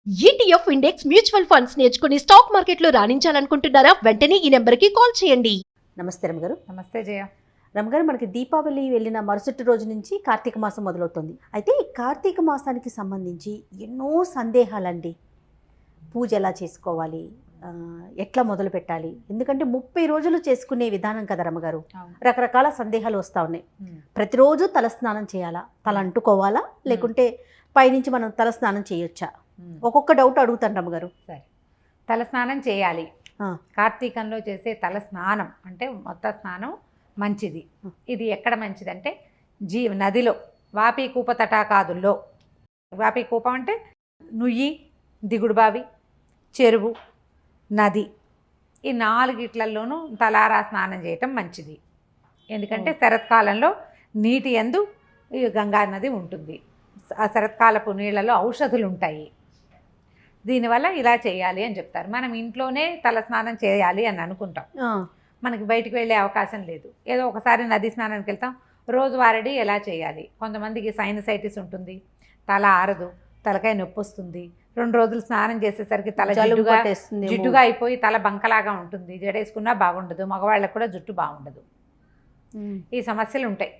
ETF index mutual funds నేర్చుకుని stock మార్కెట్లో రాణించాలనుకుంటున్నారా? వెంటనే ఈ నెంబర్కి కాల్ చేయండి. నమస్తే రమగారు. నమస్తే జయ. రమగారు, మనకి దీపావళి వెళ్ళిన మరుసటి రోజు నుంచి కార్తీక మాసం మొదలవుతుంది. అయితే ఈ కార్తీక మాసానికి సంబంధించి ఎన్నో సందేహాలండి. పూజ ఎలా చేసుకోవాలి, ఎట్లా మొదలు పెట్టాలి? ఎందుకంటే 30 రోజులు చేసుకునే విధానం కదా రమగారు. రకరకాల సందేహాలు వస్తూ ఉన్నాయి. ప్రతిరోజు తలస్నానం చేయాలా, తల అంటుకోవాలా, లేకుంటే పైనుంచి మనం తలస్నానం చేయొచ్చా? ఒక్కొక్క డౌట్ అడుగుతాను రమగారు. సరే, తలస్నానం చేయాలి. కార్తీకంలో చేసే తల స్నానం అంటే మొత్తం స్నానం మంచిది. ఇది ఎక్కడ మంచిదంటే నదిలో, వాపి కూప తటాకాదుల్లో. వాపి కూపం అంటే నుయ్యి, దిగుడు బావి, చెరువు, నది, ఈ 4 తలారా స్నానం చేయటం మంచిది. ఎందుకంటే శరత్కాలంలో నీటి యందు ఈ గంగా నది ఉంటుంది. ఆ శరత్కాలపు నీళ్లలో ఔషధులు ఉంటాయి. దీనివల్ల ఇలా చేయాలి అని చెప్తారు. మనం ఇంట్లోనే తల స్నానం చేయాలి అని అనుకుంటాం, మనకి బయటికి వెళ్ళే అవకాశం లేదు. ఏదో ఒకసారి నది స్నానానికి వెళ్తాం. రోజువారీ ఎలా చేయాలి? కొంతమందికి సైనసైటిస్ ఉంటుంది, తల ఆరదు, తలకాయ నొప్పి వస్తుంది. 2 రోజులు స్నానం చేసేసరికి తల జిడ్డుగా అయిపోయి తల బంకలాగా ఉంటుంది. జడేసుకున్నా బాగుండదు, మగవాళ్ళకు కూడా జుట్టు బాగుండదు. ఈ సమస్యలు ఉంటాయి.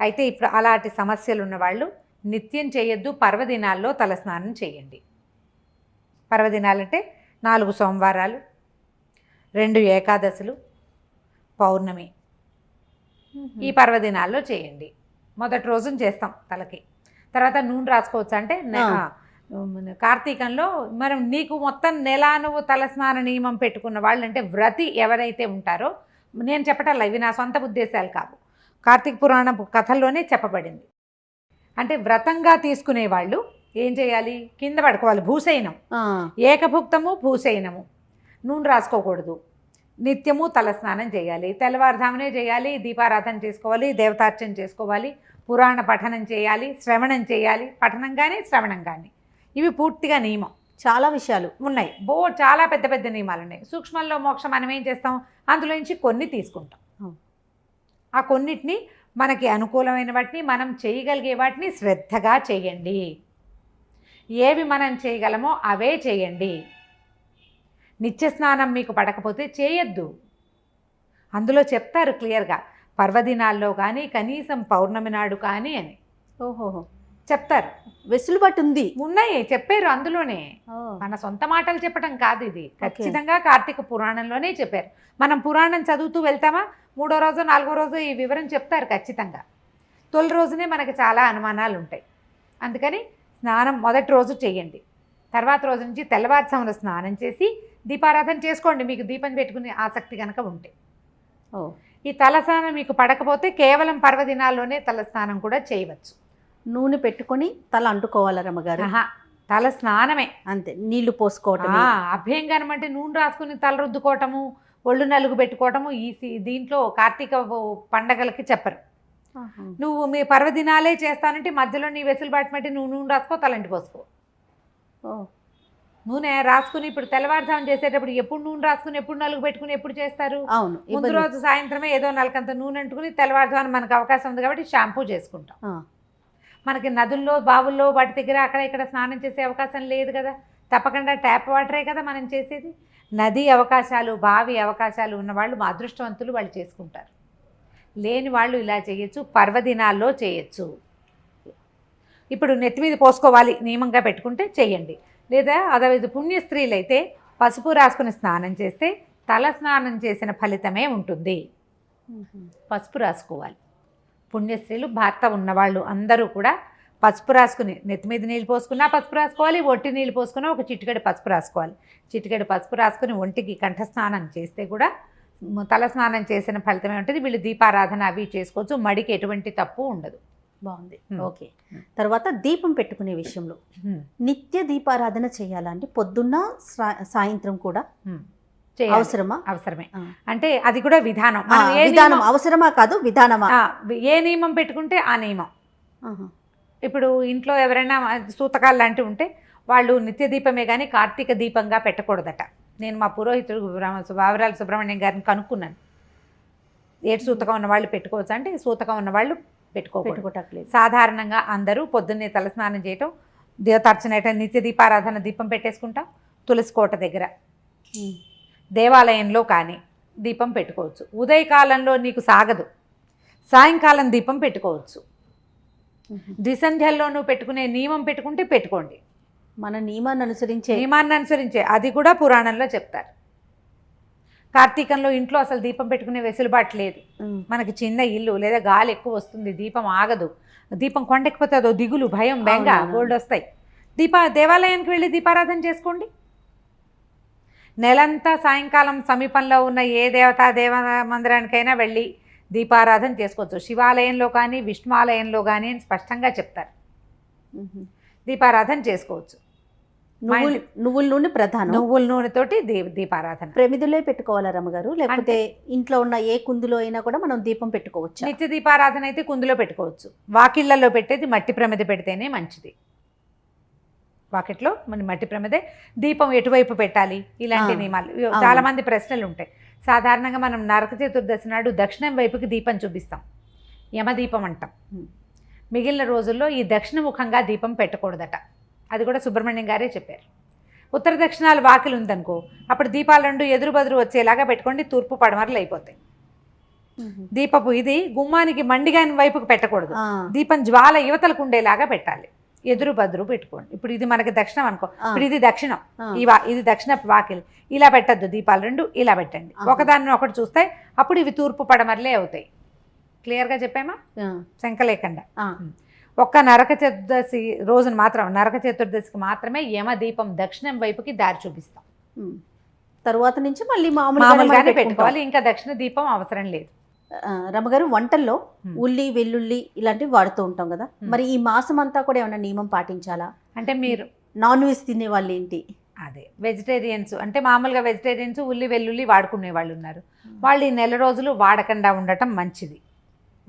అయితే ఇప్పుడు అలాంటి సమస్యలు ఉన్నవాళ్ళు నిత్యం చేయొద్దు, పర్వదినాల్లో తలస్నానం చేయండి. పర్వదినాలంటే 4 సోమవారాలు, 2 ఏకాదశులు, పౌర్ణమి, ఈ పర్వదినాల్లో చేయండి. మొదటి రోజున చేస్తాం తలకి. తర్వాత నూనె రాసుకోవచ్చు. అంటే కార్తీకంలో మనం నీకు మొత్తం నెల నువ్వు తలస్నాన నియమం పెట్టుకున్న వాళ్ళు, అంటే వ్రతి ఎవరైతే ఉంటారో, నేను చెప్పటల్లా, ఇవి నా సొంత ఉద్దేశాలు కావు, కార్తీక పురాణ కథల్లోనే చెప్పబడింది. అంటే వ్రతంగా తీసుకునే వాళ్ళు ఏం చేయాలి? కింద పడుకోవాలి. భూశయనం, ఏకభుక్తము, భూశయనము, నూనె రాసుకోకూడదు. నిత్యము తలస్నానం చేయాలి. తెల్లవారుజామునే చేయాలి. దీపారాధన చేసుకోవాలి, దేవతార్చన చేసుకోవాలి, పురాణ పఠనం చేయాలి, శ్రవణం చేయాలి. పఠనం కానీ శ్రవణం కానీ, ఇవి పూర్తిగా నియమం. చాలా విషయాలు ఉన్నాయి, చాలా పెద్ద పెద్ద నియమాలు ఉన్నాయి. సూక్ష్మంలో మోక్షం మనం ఏం చేస్తాం? అందులో నుంచి కొన్ని తీసుకుంటాం. ఆ కొన్నిటిని, మనకి అనుకూలమైన వాటిని, మనం చేయగలిగే వాటిని శ్రద్ధగా చేయండి. ఏవి మనం చేయగలమో అవే చేయండి. నిత్య స్నానం మీకు పడకపోతే చేయొద్దు. అందులో చెప్తారు క్లియర్గా, పర్వదినాల్లో కానీ, కనీసం పౌర్ణమి నాడు కానీ అని చెప్తారు. వెసులుబాటు ఉంది, ఉన్నాయి, చెప్పారు అందులోనే. మన సొంత మాటలు చెప్పడం కాదు ఇది, ఖచ్చితంగా కార్తీక పురాణంలోనే చెప్పారు. మనం పురాణం చదువుతూ వెళ్తామా, 3వ రోజు 4వ రోజు ఈ వివరం చెప్తారు ఖచ్చితంగా. తొలి రోజునే మనకి చాలా అనుమానాలు ఉంటాయి. అందుకని స్నానం మొదటి రోజు చేయండి. తర్వాత రోజు నుంచి తెల్లవారుజామున స్నానం చేసి దీపారాధన చేసుకోండి, మీకు దీపం పెట్టుకునే ఆసక్తి కనుక ఉంటే. ఈ తలస్నానం మీకు పడకపోతే కేవలం పర్వదినాల్లోనే తలస్నానం కూడా చేయవచ్చు. నూనె పెట్టుకొని తల అంటుకోవాలి రమగారు. తల స్నానమే అంతే, నీళ్లు పోసుకోవటం. అభ్యంగనం అంటే నూనె రాసుకుని తల రుద్దుకోవటము, ఒళ్ళు నలుగు పెట్టుకోవటము దీంట్లో కార్తీక పండగలకి చెప్పరు. నువ్వు మీ పర్వదినాలే చేస్తానంటే మధ్యలో నీ వెసులుబాటు బట్టి నువ్వు నూనె రాసుకో, తలంటి పోసుకో. నూనె రాసుకుని ఇప్పుడు తెల్లవారుజాము చేసేటప్పుడు ఎప్పుడు నూనె రాసుకుని, ఎప్పుడు నలుగు పెట్టుకుని ఎప్పుడు చేస్తారు? అవును, ముందు రోజు సాయంత్రమే ఏదో నలకంత నూనె అంటుకుని తెల్లవారుజాము మనకు అవకాశం ఉంది కాబట్టి షాంపూ చేసుకుంటాం. మనకి నదుల్లో, బావుల్లో, వాటి దగ్గర అక్కడ ఇక్కడ స్నానం చేసే అవకాశం లేదు కదా. తప్పకుండా ట్యాప్ వాటరే కదా మనం చేసేది. నది అవకాశాలు, బావి అవకాశాలు ఉన్నవాళ్ళు మా అదృష్టవంతులు, వాళ్ళు చేసుకుంటారు. లేని వాళ్ళు ఇలా చేయొచ్చు, పర్వదినాల్లో చేయొచ్చు. ఇప్పుడు నెత్తి మీద పోసుకోవాలి నియమంగా పెట్టుకుంటే చేయండి. లేదా అదవిధ పుణ్య స్త్రీలు అయితే పసుపు రాసుకుని స్నానం చేస్తే తల స్నానం చేసిన ఫలితమే ఉంటుంది. పసుపు రాసుకోవాలి. పుణ్యస్త్రీలు, భర్త ఉన్నవాళ్ళు అందరూ కూడా పసుపు రాసుకుని, నెత్తి మీద నీళ్ళు పోసుకున్నా పసుపు రాసుకోవాలి, ఒంటి నీళ్ళు పోసుకున్నా ఒక చిటికెడు పసుపు రాసుకోవాలి. చిటికెడు పసుపు రాసుకుని ఒంటికి కంఠస్నానం చేస్తే కూడా తల స్నానం చేసిన ఫలితమే ఉంటుంది. వీళ్ళు దీపారాధన అవి చేసుకోవచ్చు, మడికి ఎటువంటి తప్పు ఉండదు. బాగుంది. ఓకే. తర్వాత దీపం పెట్టుకునే విషయంలో నిత్య దీపారాధన చేయాలంటే పొద్దున్న సాయంత్రం కూడా అవసరమా? అవసరమే. అంటే అది కూడా విధానం. విధానం అవసరమా కాదు, విధానమా? ఏ నియమం పెట్టుకుంటే ఆ నియమం. ఇప్పుడు ఇంట్లో ఎవరైనా సూతకాలు లాంటివి ఉంటే వాళ్ళు నిత్య దీపమే కానీ కార్తీక దీపంగా పెట్టకూడదట. నేను మా పురోహితుడు వావరాల సుబ్రహ్మణ్యం గారిని కనుక్కున్నాను. 7 సూతకం ఉన్న వాళ్ళు పెట్టుకోవచ్చు అంటే, సూతకం ఉన్నవాళ్ళు పెట్టుకోకూడదు. సాధారణంగా అందరూ పొద్దున్నే తలస్నానం చేయటం, దేవతార్చన అయితే నిత్య దీపారాధన దీపం పెట్టేసుకుంటాం. తులసి కోట దగ్గర దేవాలయంలో కానీ దీపం పెట్టుకోవచ్చు. ఉదయకాలంలో నీకు సాగదు, సాయంకాలం దీపం పెట్టుకోవచ్చు. ద్విసంధ్యల్లో నువ్వు పెట్టుకునే నియమం పెట్టుకుంటే పెట్టుకోండి. మన నియమాన్ని అనుసరించే అది కూడా పురాణంలో చెప్తారు. కార్తీకంలో ఇంట్లో అసలు దీపం పెట్టుకునే వెసులుబాటు లేదు. మనకి చిన్న ఇల్లు లేదా గాలి ఎక్కువ వస్తుంది, దీపం ఆగదు. దీపం కొండెక్కిపోతే అదో దిగులు, భయం, బెంగ గోల్డ్ వస్తాయి. దేవాలయానికి వెళ్ళి దీపారాధన చేసుకోండి. నెలంతా సాయంకాలం సమీపంలో ఉన్న ఏ దేవ మందిరానికైనా వెళ్ళి దీపారాధన చేసుకోవచ్చు. శివాలయంలో కానీ విష్ణువాలయంలో కానీ అని స్పష్టంగా చెప్తారు. దీపారాధన చేసుకోవచ్చు. నువ్వుల నూనె ప్రధానం. నువ్వుల నూనెతోటి దీపారాధన. ప్రమిదిలో పెట్టుకోవాలా రమ్మగారు, లేకపోతే ఇంట్లో ఉన్న ఏ కుందులో అయినా కూడా మనం దీపం పెట్టుకోవచ్చు? నిత్య దీపారాధన అయితే కుందులో పెట్టుకోవచ్చు. వాకిళ్లలో పెట్టేది మట్టి ప్రమిద పెడితేనే మంచిది. వాకిట్లో మన మట్టి ప్రమిదే. దీపం ఎటువైపు పెట్టాలి ఇలాంటి నియమాలు చాలా మంది ప్రశ్నలు ఉంటాయి. సాధారణంగా మనం నరక చతుర్దశి నాడు దక్షిణం వైపుకి దీపం చూపిస్తాం, యమదీపం అంటాం. మిగిలిన రోజుల్లో ఈ దక్షిణముఖంగా దీపం పెట్టకూడదట. అది కూడా సుబ్రహ్మణ్యం గారే చెప్పారు. ఉత్తర దక్షిణాలు వాకిలు ఉందనుకో, అప్పుడు దీపాలు రెండు ఎదురు బదురు వచ్చేలాగా పెట్టుకోండి, తూర్పు పడమరలు అయిపోతాయి. దీపపు ఇది గుమ్మానికి మండిగాని వైపుకి పెట్టకూడదు, దీపం జ్వాల యువతలకు ఉండేలాగా పెట్టాలి. ఎదురు బదురు పెట్టుకోండి. ఇప్పుడు ఇది మనకి దక్షిణం అనుకో, ఇప్పుడు ఇది దక్షిణం, ఇది దక్షిణ వాకిలి, ఇలా పెట్టద్దు. దీపాలు రెండు ఇలా పెట్టండి, ఒకదాన్ని ఒకటి చూస్తే అప్పుడు ఇవి తూర్పు పడమరలే అవుతాయి. క్లియర్గా చెప్పామా? శంక లేకుండా. ఒక్క నరక చతుర్దశి రోజున మాత్రం, నరక చతుర్దశికి మాత్రమే యమదీపం దక్షిణం వైపుకి దారి చూపిస్తాం. తరువాత నుంచి మళ్ళీ మామూలుగానే పెట్టుకోవాలి, ఇంకా దక్షిణ దీపం అవసరం లేదు. రమ్మగారు, వంటల్లో ఉల్లి వెల్లుల్లి ఇలాంటివి వాడుతూ ఉంటాం కదా, మరి ఈ మాసం అంతా కూడా ఏమైనా నియమం పాటించాలా? అంటే మీరు నాన్ వెజ్ తినే వాళ్ళు ఏంటి? అదే వెజిటేరియన్స్ అంటే మామూలుగా వెజిటేరియన్స్ ఉల్లి వెల్లుల్లి వాడుకునే వాళ్ళు ఉన్నారు. వాళ్ళు ఈ నెల రోజులు వాడకుండా ఉండటం మంచిది.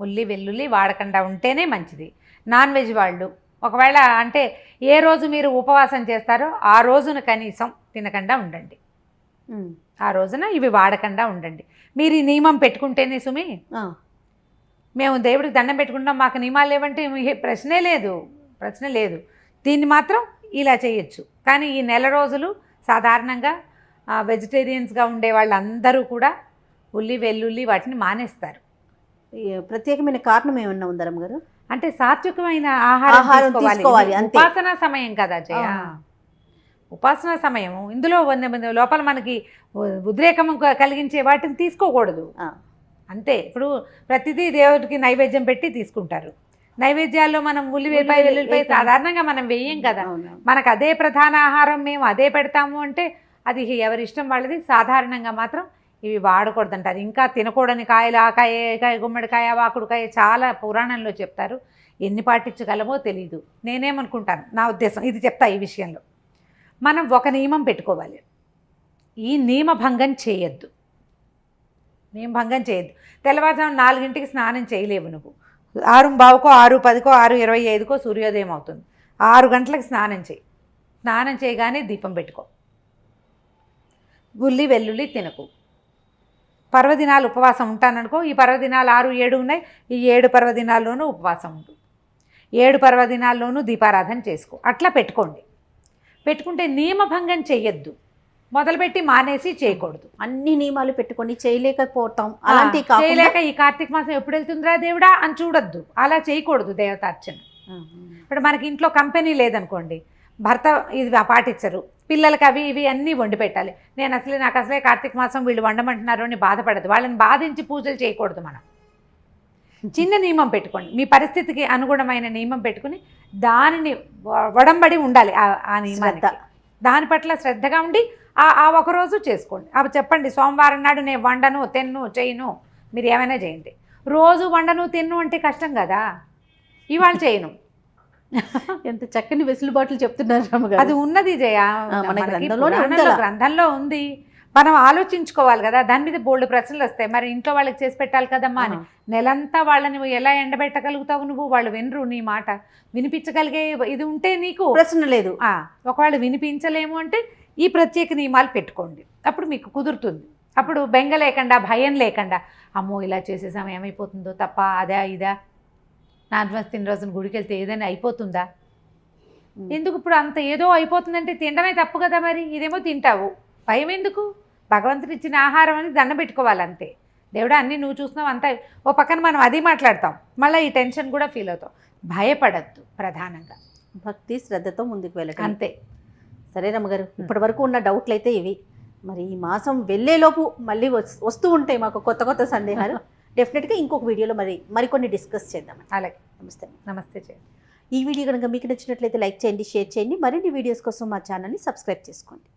ఉల్లి వెల్లుల్లి వాడకుండా ఉంటేనే మంచిది. నాన్ వెజ్ వాళ్ళు ఒకవేళ అంటే ఏ రోజు మీరు ఉపవాసం చేస్తారో ఆ రోజున కనీసం తినకుండా ఉండండి. ఆ రోజున ఇవి వాడకుండా ఉండండి. మీరు ఈ నియమం పెట్టుకుంటేనే సుమి, మేము దేవుడికి దండం పెట్టుకుంటాం మాకు నియమాలు లేవంటే ప్రశ్నే లేదు. దీన్ని మాత్రం ఇలా చేయొచ్చు. కానీ ఈ నెల రోజులు సాధారణంగా వెజిటేరియన్స్గా ఉండే వాళ్ళందరూ కూడా ఉల్లి వెల్లుల్లి వాటిని మానేస్తారు. ప్రత్యేకమైన కారణం ఏమన్నా ఉందా రమ్మగారు? అంటే సాత్వికమైన ఆహారం తీసుకోవాలి. ఉపాసనా సమయం కదా జయ, ఉపాసనా సమయం. ఇందులో లోపల మనకి ఉద్రేకం కలిగించే వాటిని తీసుకోకూడదు అంతే. ఇప్పుడు ప్రతిదీ దేవుడికి నైవేద్యం పెట్టి తీసుకుంటారు. నైవేద్యాల్లో మనం వెల్లుల్లిపాయ సాధారణంగా మనం వేయం కదా, మనకు అదే ప్రధాన ఆహారం, మేము అదే పెడతాము అంటే అది ఎవరిష్టం వాళ్ళది. సాధారణంగా మాత్రం ఇవి వాడకూడదు అంటారు. ఇంకా తినకూడని కాయలు, ఆకాయ, గుమ్మడికాయ, వాకుడుకాయ చాలా పురాణంలో చెప్తారు. ఎన్ని పాటించగలమో తెలీదు. నేనేమనుకుంటాను, నా ఉద్దేశం ఇది చెప్తా. ఈ విషయంలో మనం ఒక నియమం పెట్టుకోవాలి, ఈ నియమభంగం చేయొద్దు. తెల్లవారుజాము 4 స్నానం చేయలేవు నువ్వు. 6:15కో 6:10కో 6:25కో సూర్యోదయం అవుతుంది. 6 గంటలకు స్నానం చేయి. స్నానం చేయగానే దీపం పెట్టుకో. ఉల్లి వెల్లుల్లి తినకు. పర్వదినాలు ఉపవాసం ఉంటాననుకో, ఈ పర్వదినాలు 6, 7 ఉన్నాయి. ఈ 7 పర్వదినాల్లోనూ ఉపవాసం ఉండు. 7 పర్వదినాల్లోనూ దీపారాధన చేసుకో. అట్లా పెట్టుకుంటే నియమభంగం చెయ్యొద్దు. మొదలుపెట్టి మానేసి చేయకూడదు. అన్ని నియమాలు పెట్టుకొని చేయలేకపోతాం. అలాంటి చేయలేక ఈ కార్తీక మాసం ఎప్పుడు వెళ్తుందిరా దేవుడా అని చూడొద్దు. అలా చేయకూడదు దేవతార్చన. ఇప్పుడు మనకి ఇంట్లో కంపెనీ లేదనుకోండి, భర్త ఇది పాటించరు, పిల్లలకి అవి ఇవి అన్నీ వండి పెట్టాలి. నాకు అసలే కార్తీక మాసం వీళ్ళు వండమంటున్నారు అని బాధపడదు. వాళ్ళని బాధించి పూజలు చేయకూడదు. మనం చిన్న నియమం పెట్టుకోండి, మీ పరిస్థితికి అనుగుణమైన నియమం పెట్టుకుని దానిని వడంబడి ఉండాలి. ఆ నియమానికి దాని పట్ల శ్రద్ధగా ఉండి ఆ ఒకరోజు చేసుకోండి. అవి చెప్పండి, సోమవారం నాడు నేను వండను, తిన్ను, చేయను, మీరు ఏమైనా చేయండి. రోజు వండను తిన్ను అంటే కష్టం కదా. ఇవాళ చేయను. ఎంత చక్కని వెసులుబాట్లు చెప్తున్నారు. అది ఉన్నది జయ, గ్రంథంలో ఉంది. మనం ఆలోచించుకోవాలి కదా, దాని మీద బోల్డ్ ప్రశ్నలు వస్తాయి. మరి ఇంట్లో వాళ్ళకి చేసి పెట్టాలి కదమ్మా అని. నెలంతా వాళ్ళని ఎలా ఎండబెట్టగలుగుతావు నువ్వు? వాళ్ళు వినరు నీ మాట. వినిపించగలిగే ఇది ఉంటే నీకు ప్రశ్న లేదు. ఒకవేళ వినిపించలేము అంటే ఈ ప్రత్యేక నియమాలు పెట్టుకోండి, అప్పుడు మీకు కుదురుతుంది. అప్పుడు బెంగ లేకుండా, భయం లేకుండా, అమ్మో ఇలా చేసేసాం ఏమైపోతుందో, తప్ప అదా ఇదా, నాన్ వెజ్ తిన్న రోజున గుడికి వెళ్తే ఏదైనా అయిపోతుందా, ఎందుకు ఇప్పుడు అంత ఏదో అయిపోతుందంటే తినడమే తప్పు కదా, మరి ఇదేమో తింటావు, భయం ఎందుకు? భగవంతుడు ఇచ్చిన ఆహారం అని దండం పెట్టుకోవాలి అంతే. దేవుడా అన్నీ నువ్వు చూస్తున్నావు అంతా, ఓ పక్కన మనం అది మాట్లాడతాం, మళ్ళీ ఈ టెన్షన్ కూడా ఫీల్ అవుతాం. భయపడద్దు, ప్రధానంగా భక్తి శ్రద్ధతో ముందుకు వెళ్ళటం అంతే. సరే రమ్మగారు, ఇప్పటి వరకు ఉన్న డౌట్లు అయితే ఇవి. మరి ఈ మాసం వెళ్ళేలోపు మళ్ళీ వస్తూ ఉంటాయి మాకు కొత్త కొత్త సందేహాలు. డెఫినెట్గా ఇంకొక వీడియోలో మరికొన్ని డిస్కస్ చేద్దాం. అలాగే, నమస్తే. నమస్తే చేయండి. ఈ వీడియో కనుక మీకు నచ్చినట్లయితే లైక్ చేయండి, షేర్ చేయండి. మరిన్ని వీడియోస్ కోసం మా ఛానల్ని సబ్స్క్రైబ్ చేసుకోండి.